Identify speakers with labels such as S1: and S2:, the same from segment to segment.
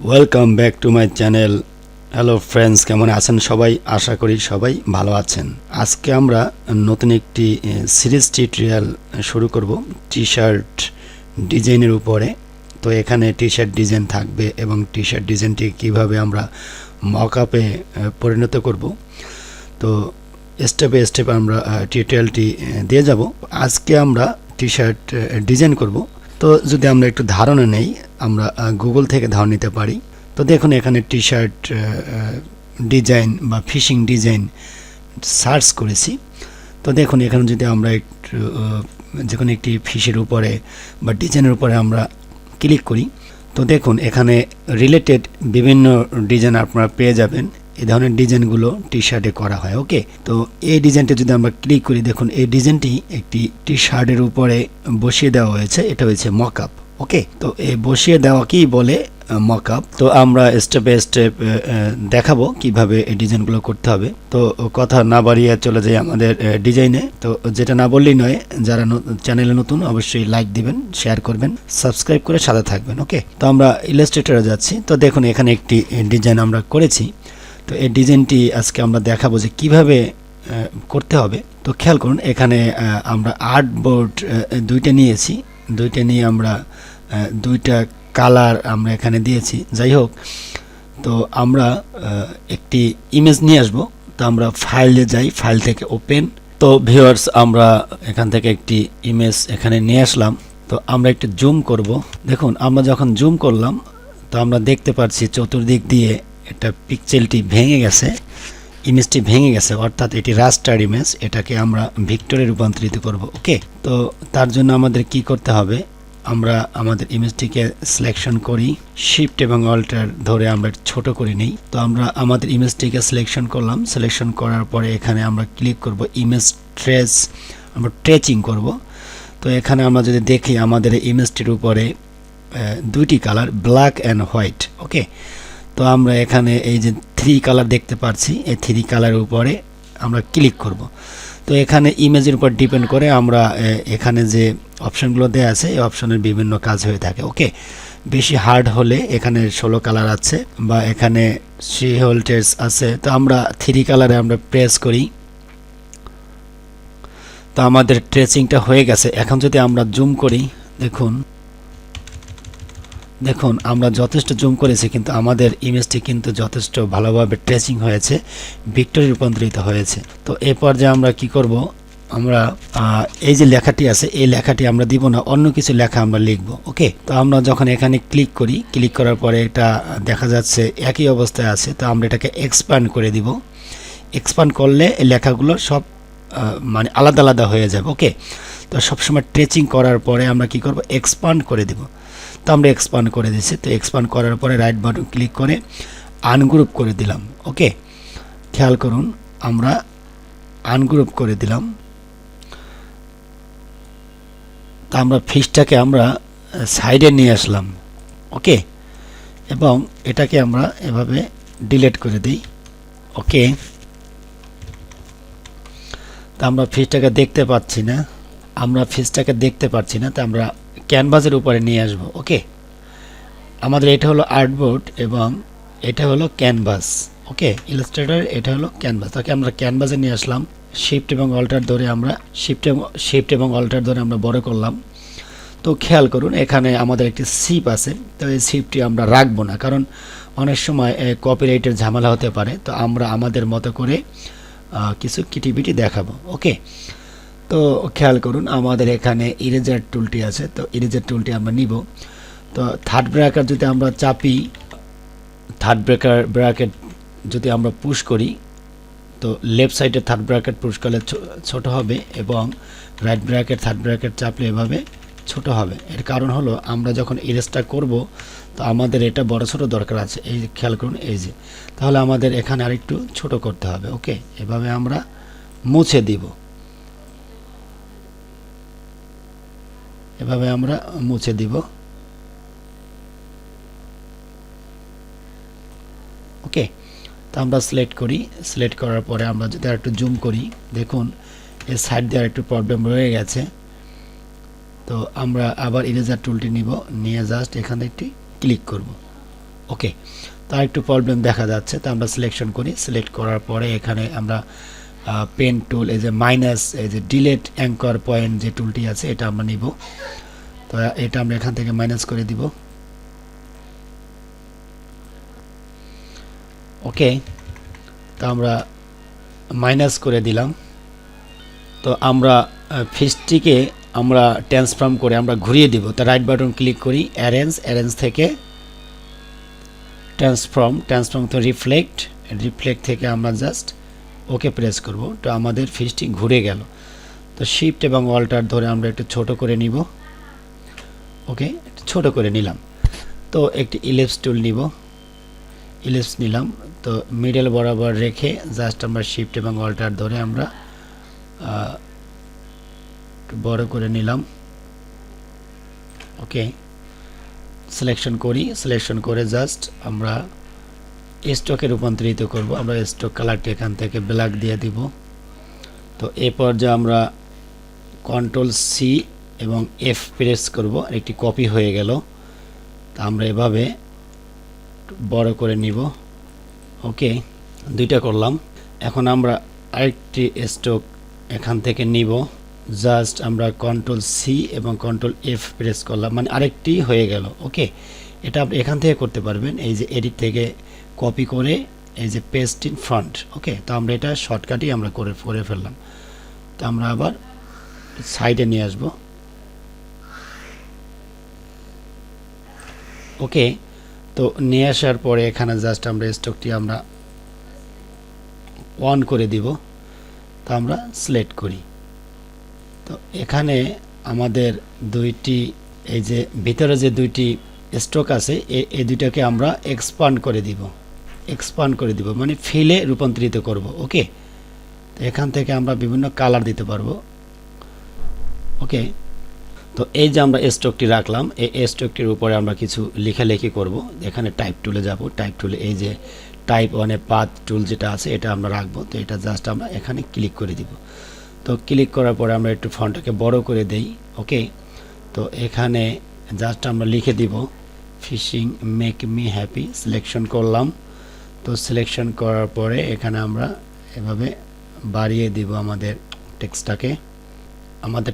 S1: Welcome back to my channel. Hello friends, কেমন আছেন সবাই? আশা করি সবাই ভালো আছেন। আজকে আমরা নতুন একটি সিরিজ টিউটোরিয়াল শুরু করব টি শার্ট ডিজাইনের উপরে। তো এখানে টি শার্ট ডিজাইন থাকবে এবং টি শার্ট ডিজাইনটি কীভাবে আমরা মকআপে পরিণত করব, তো স্টেপে স্টেপ আমরা টিউটোরিয়ালটি দিয়ে যাব। আজকে আমরা টি শার্ট ডিজাইন করব। তো যদি আমরা একটু ধারণা নেই, আমরা গুগল থেকে ধারণা নিতে পারি। তো দেখুন, এখানে টি শার্ট ডিজাইন বা ফিশিং ডিজাইন সার্চ করেছি। তো দেখুন, এখানে যদি আমরা একটু যে কোনো একটি ফিশের উপরে বা ডিজাইনের উপরে আমরা ক্লিক করি, তো দেখুন এখানে রিলেটেড বিভিন্ন ডিজাইন আপনারা পেয়ে যাবেন। এই ধরনের ডিজাইনগুলো টি শার্টে করা হয়। ওকে, তো এই ডিজাইনটা যদি আমরা ক্লিক করি, দেখুন এই ডিজাইনটি একটি টি শার্টের উপরে বসিয়ে দেওয়া হয়েছে। এটা হচ্ছে মকআপ। ওকে, তো এই বসিয়ে দেওয়াকেই বলে মকআপ। তো আমরা স্টেপ বাই স্টেপ দেখাবো কিভাবে এই ডিজাইনগুলো করতে হবে। তো কথা না বাড়িয়ে চলে যাই আমাদের ডিজাইনে। তো যেটা না বললেই নয়, যারা চ্যানেলে নতুন অবশ্যই লাইক দিবেন, শেয়ার করবেন, সাবস্ক্রাইব করে সাথে থাকবেন। ওকে, তো আমরা ইলাস্ট্রেটরে যাচ্ছি। তো দেখুন এখানে একটি ডিজাইন আমরা করেছি। তো এই ডিজাইনটি আজকে আমরা দেখাবো যে কিভাবে করতে হবে। তো খেয়াল করুন, এখানে আমরা আর্টবোর্ড দুইটা নিয়েছি। দুইটা নিয়ে আমরা দুইটা কালার আমরা এখানে দিয়েছি। যাই হোক, তো আমরা একটি ইমেজ নিয়ে আসব। তো আমরা ফাইলে যাই, ফাইল থেকে ওপেন। তো ভিউয়ার্স, আমরা এখান থেকে একটি ইমেজ এখানে নিয়ে আসলাম। তো আমরা একটু জুম করব। দেখুন, আমরা যখন জুম করলাম, তো আমরা দেখতে পাচ্ছি চতুর্দিক দিয়ে এটা পিক্সেলটি ভেঙে গেছে, ইমেজটি ভেঙে গেছে, অর্থাৎ এটি রাস্টার ইমেজ। এটাকে আমরা ভিক্টরে রূপান্তরিত করব। ওকে, তো তার জন্য আমাদের কি করতে হবে, আমরা আমাদের ইমেজটিকে সিলেকশন করি, শিফট এবং অল্টার ধরে আমরা ছোট করে নিই। তো আমরা আমাদের ইমেজটিকে সিলেকশন করলাম। সিলেকশন করার পরে এখানে আমরা ক্লিক করব ইমেজ ট্রেস, আমরা ট্রেচিং করব। তো এখানে আমরা যদি দেখি, আমাদের ইমেজটির উপরে দুইটি কালার, ব্ল্যাক অ্যান্ড হোয়াইট। ওকে, তো আমরা এখানে এই যে 3 কালার দেখতে পাচ্ছি, এই 3 কালারের উপরে আমরা ক্লিক করব। তো এখানে ইমেজের উপর ডিপেন্ড করে আমরা এখানে যে অপশনগুলো দেওয়া আছে, এই অপশনের বিভিন্ন কাজ হয়ে থাকে। ওকে, বেশি হার্ড হলে এখানে 16 কালার আছে, বা এখানে 3 ভোল্টেজ আছে। তো আমরা 3 কালারে আমরা প্রেস করি। তো আমাদের ট্রেসিংটা হয়ে গেছে। এখন যদি আমরা জুম করি, দেখুন আমরা যথেষ্ট জুম করেছি, কিন্তু আমাদের ইমেজটি কিন্তু যথেষ্ট ভালোভাবে ট্রেসিং হয়েছে, ভিক্টরে রূপান্তরিত হয়েছে। তো এই পর্যায়ে আমরা কি করব, আমরা এই যে লেখাটি আছে, এই লেখাটি আমরা দিব না, অন্য কিছু লেখা আমরা লিখব। ওকে, তো আমরা যখন এখানে ক্লিক করি, ক্লিক করার পরে এটা দেখা যাচ্ছে একই অবস্থায় আছে। তো আমরা এটাকে এক্সপ্যান্ড করে দিব। এক্সপ্যান্ড করলে এই লেখাগুলো সব মানে আলাদা আলাদা হয়ে যাবে। ওকে, তো সবসময় ট্রেচিং করার পরে আমরা কি করব, এক্সপ্যান্ড করে দিব। তো আমরা এক্সপ্যান্ড করে দিচ্ছি। তো এক্সপ্যান্ড করার পরে রাইট বাটন ক্লিক করে আনগ্রুপ করে দিলাম। ওকে, খেয়াল করুন, আমরা আনগ্রুপ করে দিলাম। তা আমরা ফিশটাকে আমরা সাইডে নিয়ে আসলাম। ওকে, এবং এটাকে আমরা এভাবে ডিলিট করে দিই। ওকে, তা আমরা ফিশটাকে দেখতে পাচ্ছি না, তো আমরা ক্যানভাসের উপরে নিয়ে আসব। ওকে, আমাদের এটা হলো আর্টবোর্ড এবং এটা হলো ক্যানভাস। ওকে, ইলাস্ট্রেটর এটা হলো ক্যানভাস। তাকে আমরা ক্যানভাসে নিয়ে আসলাম। শিফট এবং অল্টার ধরে আমরা বড় করলাম। তো খেয়াল করুন, এখানে আমাদের একটি শিপ আছে। তো এই শিপটি আমরা রাখবো না, কারণ অনেক সময় কপিরাইটের ঝামেলা হতে পারে। তো আমরা আমাদের মতো করে কিছু কিটিবিটি দেখাবো। ওকে, তো খেয়াল করুন, আমাদের এখানে ইরেজার টুলটি আছে। তো ইরেজার টুলটি আমরা নিব। তো থার্ড ব্র্যাকেট যদি আমরা চাপি, ব্র্যাকেট যদি আমরা পুশ করি, তো লেফট সাইডে থার্ড ব্র্যাকেট পুশ করলে ছোট হবে, এবং রাইট ব্র্যাকেট থার্ড ব্র্যাকেট চাপলে এভাবে ছোট হবে। এর কারণ হলো, আমরা যখন ইরেজটা করব, তো আমাদের এটা বড় ছোট দরকার আছে। এই যে খেয়াল করুন, এই যে, তাহলে আমাদের এখানে আরেকটু ছোট করতে হবে। ওকে, এভাবে আমরা মুছে দিব। ওকে, তো আমরা সিলেক্ট করি। সিলেক্ট করার পরে আমরা যদি আরেকটু জুম করি, দেখুন এর সাইড দিয়ে আরেকটু প্রবলেম রয়ে গেছে। তো আমরা আবার ইরেজার টুলটি নিব, নিয়ে জাস্ট এখানে একটি ক্লিক করব। ওকে, তার একটু প্রবলেম দেখা যাচ্ছে, তো আমরা সিলেকশন করি। সিলেক্ট করার পরে এখানে আমরা পেন টুল, এই যে মাইনাস, এই যে ডিলেট অ্যাঙ্কর পয়েন্ট যে টুলটি আছে এটা আমরা নিব। তো এটা আমরা এখান থেকে মাইনাস করে দিব। ওকে, তো আমরা মাইনাস করে দিলাম। তো আমরা ফিশটিকে আমরা ট্রান্সফর্ম করে আমরা ঘুরিয়ে দিব। তো রাইট বাটন ক্লিক করি, অ্যারেঞ্জ থেকে ট্রান্সফর্ম তো রিফ্লেক্ট থেকে আমরা জাস্ট ওকে প্রেস করব। তো আমাদের ফিশটি ঘুরে গেল। তো শিফট এবং অল্টার ধরে আমরা একটু ছোট করে নিব। ওকে, ছোট করে নিলাম। তো একটি ইলিপস টুল নিব, ইলিপস নিলাম। তো মিডল বরাবর রেখে জাস্ট আমরা শিফট এবং অল্টার ধরে আমরা বড় করে নিলাম। ওকে, সিলেকশন করি, সিলেকশন করে জাস্ট আমরা স্ট্রোকে রূপান্তরিত করব। আমরা স্ট্রোক কালারটি এখান থেকে ব্ল্যাক দিয়ে দিব। তো এই পর্যায়ে আমরা কন্ট্রোল সি এবং এফ প্রেস করব, একটি কপি হয়ে গেল। তা আমরা এভাবে বড় করে নিব। ওকে, দুইটা করলাম। এখন আমরা আরেকটি স্ট্রোক এখান থেকে নিব, জাস্ট আমরা কন্ট্রোল সি এবং কন্ট্রোল এফ প্রেস করলাম, মানে আরেকটি হয়ে গেল। ওকে, এটা আপনি এখান থেকে করতে পারবেন, এই যে এডিট থেকে কপি করে এই যে পেস্ট ইন ফ্রন্ট। ওকে, তো আমরা এটা শর্টকাটই আমরা করে ফেললাম। তো আমরা আবার সাইডে নিয়ে আসব। ওকে, তো নিয়ে আসার পরে এখানে জাস্ট আমরা স্ট্রোকটি আমরা অন করে দিব। তো আমরা সিলেক্ট করি। তো এখানে আমাদের দুইটি, এই যে ভিতরে যে দুইটি স্ট্রোক আছে এই দুইটাকে আমরা এক্সপান্ড করে দিব, মানে ফিলে রূপান্তরিত করব। ওকে, তো এখান থেকে আমরা বিভিন্ন কালার দিতে পারবো। ওকে, তো এই যে আমরা স্ট্রোকটি রাখলাম, এই স্ট্রোকটির উপরে আমরা কিছু লেখালেখি করব। এখানে টাইপ টুলে যাব, টাইপ টুলে এই যে টাইপ ওয়ানে পাথ টুল যেটা আছে এটা আমরা রাখবো। তো এটা জাস্ট আমরা এখানে ক্লিক করে দিব। তো ক্লিক করার পরে আমরা একটু ফন্টটাকে বড় করে দেই। ওকে, তো এখানে জাস্ট আমরা লিখে দিব fishing make me happy. Selection করলাম। তো সিলেকশন করার পরে এখানে আমরা এভাবে বাড়িয়ে দিব আমাদের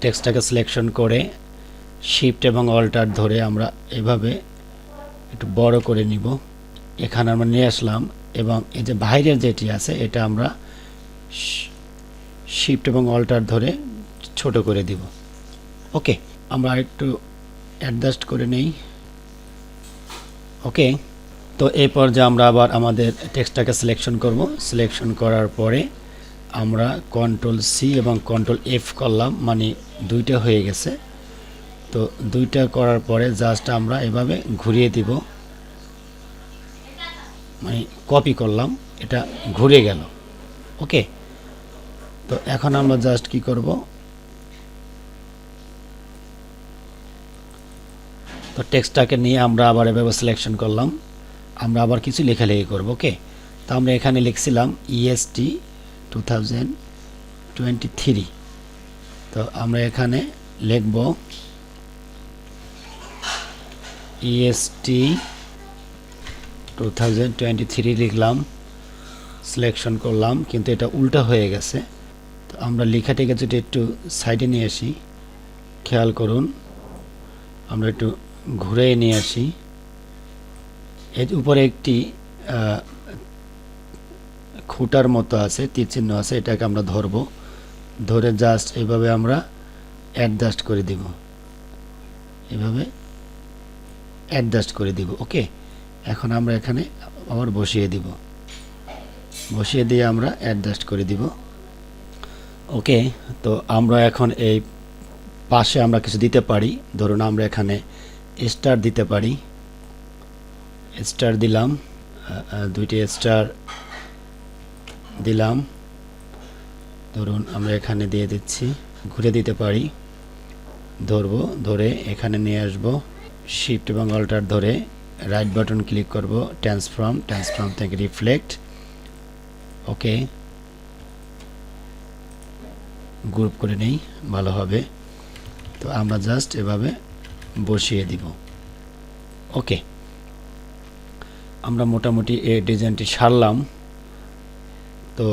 S1: টেক্সটটাকে সিলেকশন করে শিফট এবং অল্টার ধরে আমরা এভাবে একটু বড় করে নিব। এখানে আমরা নিয়ে আসলাম এবং এই যে বাইরের যেটি আছে এটা আমরা শিফট এবং অল্টার ধরে ছোট করে দিব। ওকে, আমরা একটু অ্যাডজাস্ট করে নেই। ওকে, তো এই পর্যায়ে আমরা আবার আমাদের টেক্সটটাকে সিলেকশন করব। সিলেকশন করার পরে আমরা কন্ট্রোল সি এবং কন্ট্রোল এফ করলাম, মানে দুইটা হয়ে গেছে। তো দুইটা করার পরে জাস্ট আমরা এভাবে ঘুরিয়ে দিব, মানে কপি করলাম, এটা ঘুরে গেল। ওকে, তো এখন আমরা জাস্ট কি করব, তো টেক্সটটাকে নিয়ে আমরা আবার এভাবে সিলেকশন করলাম, আমরা আবার কিছু লেখালেখি করব। ওকে, তো আমরা এখানে লিখছিলাম ইএসটি 2023। তো আমরা এখানে লিখব ইএসটি 2023 লিখলাম, সিলেকশন করলাম, কিন্তু এটা উল্টা হয়ে গেছে। তো আমরা লেখাটিকে যদি একটু সাইডে নিয়ে আসি, খেয়াল করুন, আমরা একটু ঘুরে নিয়ে আসি। এর উপরে একটি খুঁটার মতো আছে, তীর চিহ্ন আছে, এটাকে আমরা ধরে জাস্ট এইভাবে আমরা অ্যাডজাস্ট করে দিব, এভাবে অ্যাডজাস্ট করে দিব। ওকে, এখন আমরা এখানে আবার বসিয়ে দিয়ে আমরা অ্যাডজাস্ট করে দিব। ওকে, তো আমরা এখন এই পাশে আমরা কিছু দিতে পারি। ধরুন আমরা এখানে স্টার দিতে পারি, স্টার দিলাম, দুইটি স্টার দিলাম। ধরুন আমরা এখানে দিয়ে দিচ্ছি, ঘুরে দিতে পারি, ধরে এখানে নিয়ে আসব, শিফট এবং অল্টার ধরে রাইট বাটন ক্লিক করব, ট্রান্সফর্ম থেকে রিফ্লেক্ট। ওকে, গ্রুপ করে নেই, ভালো হবে। তো আমরা জাস্ট এভাবে বসিয়ে দিব। ওকে, আমরা মোটামুটি এই ডিজাইনটি সারলাম। তো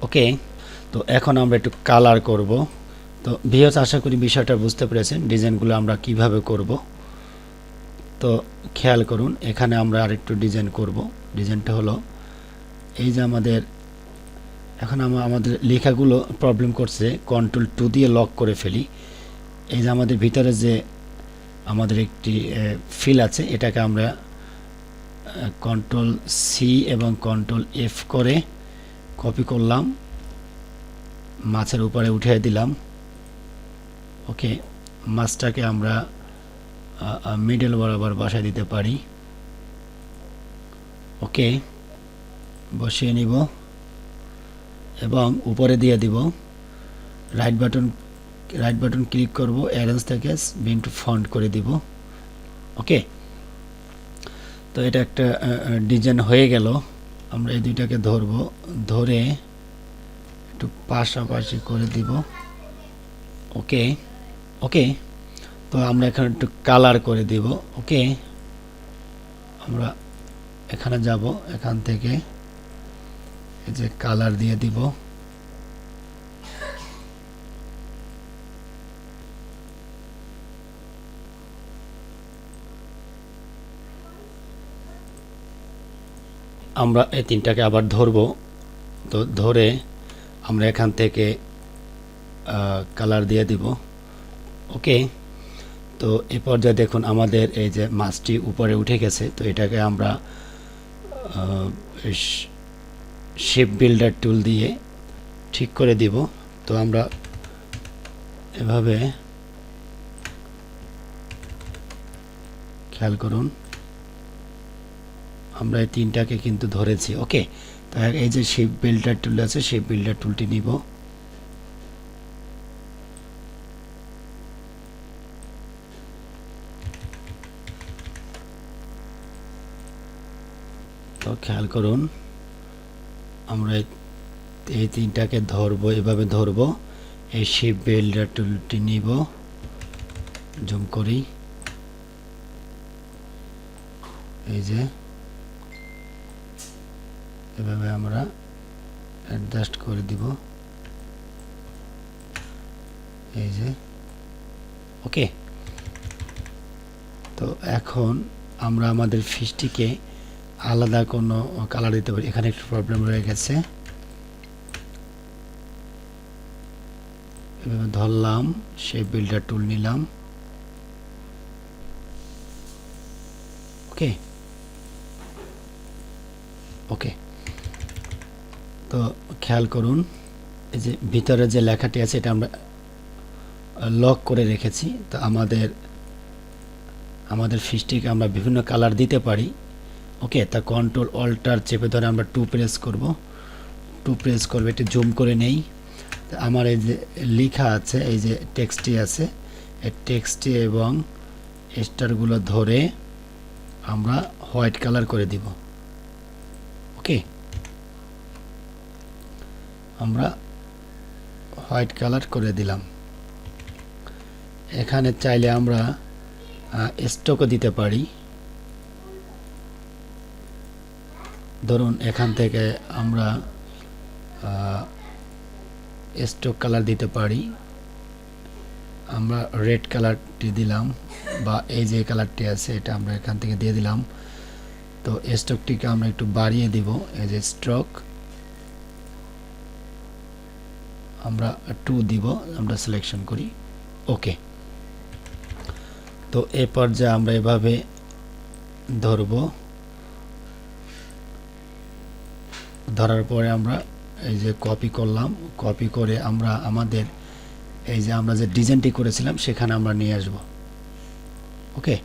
S1: ওকে, তো এখন আমরা একটু কালার করব। তো ভিউয়ার্স, আশা করি বিষয়টা বুঝতে পেরেছেন ডিজাইনগুলো আমরা কিভাবে করব। তো খেয়াল করুন, এখানে আমরা আরেকটু ডিজাইন করব। ডিজাইনটা হলো এই যে এখন আমাদের লেখাগুলো প্রবলেম করছে, কন্ট্রোল 2 দিয়ে লক করে ফেলি। এই যে আমাদের ভিতরে যে আমাদের একটি ফিল আছে, এটাকে আমরা কন্ট্রোল-C এবং কন্ট্রোল-F করে কপি করলাম, মাছের উপরে উঠিয়ে দিলাম। ওকে, মাছটাকে আমরা মিডল বরাবর বসায় দিতে পারি। ওকে, বসিয়ে নিব এবং উপরে দিয়ে দিব। রাইট বাটন ক্লিক করব, অ্যারেঞ্জ থেকে বিন টু ফন্ট করে দিব। ওকে, তো এটা একটা ডিজাইন হয়ে গেল। আমরা এই দুইটাকে ধরে একটু পাশাপাশি করে দিব। ওকে ওকে, তো আমরা এখানে একটু কালার করে দিব। ওকে, আমরা এখানে যাব, এখান থেকে এই যে কালার দিয়ে দিব। আমরা এই তিনটাকে আবার ধরব। তো ধরে আমরা এখান থেকে কালার দিয়ে দিব। ওকে, তো এই পর্যায়ে দেখুন আমাদের এই যে মাছটি উপরে উঠে গেছে। তো এটাকে আমরা শেপ বিল্ডার টুল দিয়ে ঠিক করে দিব। তো আমরা এভাবে খেয়াল করুন, আমরা এই তিনটাকে কিন্তু ধরেছি। ওকে, তো এই যে শেপ বিল্ডার টুল আছে, শেপ বিল্ডার টুলটি নিব। তো খেয়াল করুন, আমরা এই তিনটাকে ধরবো, এভাবে ধরবো। এই শেপ বিল্ডার টুলটি নিব, জুম করি, এই যে এভাবে আমরা অ্যাডজাস্ট করে দিব। এই যে ওকে, তো এখন আমরা আমাদের ফিশটিকে আলাদা কোনো কালার দিতে পারি। এখানে একটু প্রবলেম রয়ে গেছে, এভাবে ধরলাম, শেপ বিল্ডার টুল নিলাম। ওকে ওকে, তো খেয়াল করুন, এই যে ভিতরে যে লেখাটি আছে এটা আমরা লক করে রেখেছি। তো আমাদের ফিশটিকে আমরা বিভিন্ন কালার দিতে পারি। ওকে, তা কন্ট্রোল অল্টার চেপে ধরে আমরা 2 প্রেস করব, একটু জুম করে নেই। তো আমার এই যে লেখা আছে, এই যে টেক্সটটি আছে, এই টেক্সটটি এবং স্টারগুলো ধরে আমরা হোয়াইট কালার করে দিব। ওকে, আমরা হোয়াইট কালার করে দিলাম। এখানে চাইলে আমরা স্ট্রোকও দিতে পারি। ধরুন এখান থেকে আমরা স্ট্রোক কালার দিতে পারি। আমরা রেড কালারটি দিলাম, বা এই যে কালারটি আছে এটা আমরা এখান থেকে দিয়ে দিলাম। তো স্ট্রোকটিকে আমরা একটু বাড়িয়ে দিব, এই যে স্ট্রোক আমরা 2 দিব, আমরা সিলেকশন করি। ওকে, তো এই পর্যায়ে আমরা এভাবে ধরব। ধরার পরে আমরা এই যে কপি করলাম, কপি করে আমরা আমাদের এই যে আমরা যে ডিজাইনটি করেছিলাম সেখানে আমরা নিয়ে আসব। ওকে,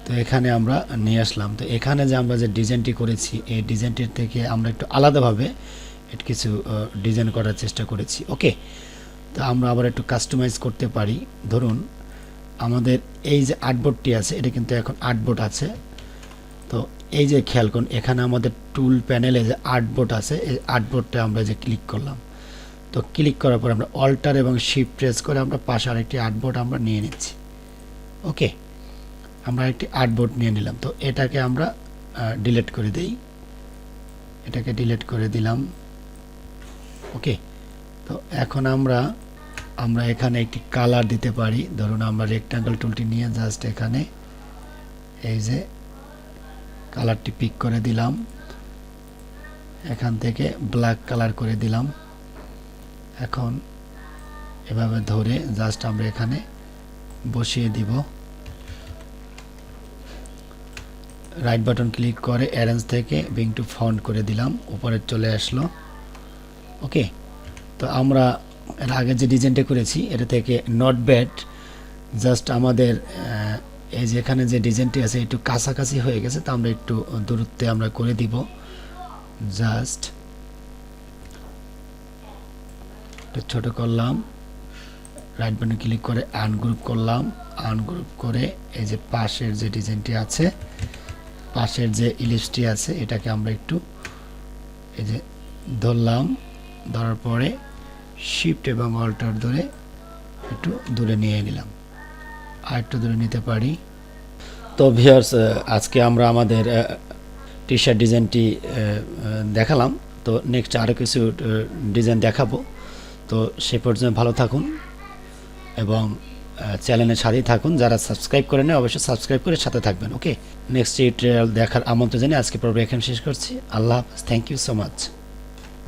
S1: তো এখানে আমরা নিয়ে আসলাম। তো এখানে যে আমরা যে ডিজাইনটি করেছি, এই ডিজাইনটির থেকে আমরা একটু আলাদাভাবে কিছু ডিজাইন করার চেষ্টা করেছি। ওকে, তো আমরা আবার একটু কাস্টমাইজ করতে পারি। ধরুন আমাদের এই যে আর্টবোর্ডটি আছে, এটা কিন্তু এখন আর্টবোর্ড আছে। তো এই যে খেয়াল করুন, এখানে আমাদের টুল প্যানেলে যে আর্টবোর্ড আছে, এই আর্টবোর্ডটা আমরা যে ক্লিক করলাম। তো ক্লিক করার পর আমরা অল্টার এবং শিফট প্রেস করে আমরা পাশে আরেকটি আর্টবোর্ড আমরা নিয়ে নিচ্ছি। ওকে, আমরা একটি আর্টবোর্ড নিয়ে নিলাম। তো এটাকে আমরা ডিলিট করে দেই, এটাকে ডিলিট করে দিলাম। ওকে, তো এখন আমরা এখানে একটি কালার দিতে পারি। ধরুন আমরা রেক্ট্যাঙ্গেল টুলটি নিয়ে জাস্ট এখানে এই যে কালারটি পিক করে দিলাম, এখান থেকে ব্ল্যাক কালার করে দিলাম। এখন এভাবে ধরে জাস্ট আমরা এখানে বসিয়ে দিব। রাইট বাটন ক্লিক করে অ্যারেঞ্জ থেকে ব্রিং টু ফন্ট করে দিলাম, উপরে চলে আসলো। ওকে, তো আমরা এর আগে যে ডিজাইনটা করেছি এটা থেকে নট ব্যাড, জাস্ট আমাদের এই যে এখানে যে ডিজাইনটি আছে একটু কাছাকাছি হয়ে গেছে, তো আমরা একটু দূরত্বে আমরা করে দিব। জাস্ট ছোট করলাম, রাইট বাটন ক্লিক করে আনগ্রুপ করলাম, আনগ্রুপ করে এই যে পাশের যে ডিজাইনটি আছে, পাশের যে ইলিপসটি আছে এটাকে আমরা একটু এই যে ধরলাম, ধরার পরে শিফট এবং অল্টার ধরে একটু দূরে নিয়ে নিলাম, আর একটু দূরে নিতে পারি। তো ভিউয়ার্স, আজকে আমরা আমাদের টি শার্ট ডিজাইনটি দেখালাম। তো নেক্সট আরও কিছু ডিজাইন দেখাবো। তো সে পর্যন্ত ভালো থাকুন এবং চ্যানেলের সাথেই থাকুন। যারা সাবস্ক্রাইব করেন অবশ্যই সাবস্ক্রাইব করে সাথে থাকবেন। ওকে, নেক্সট টিউটোরিয়াল দেখার আমন্ত্রণ জানিয়ে আজকে পর্ব এখানে শেষ করছি। আল্লাহ হাফেজ, থ্যাংক ইউ সো মাচ।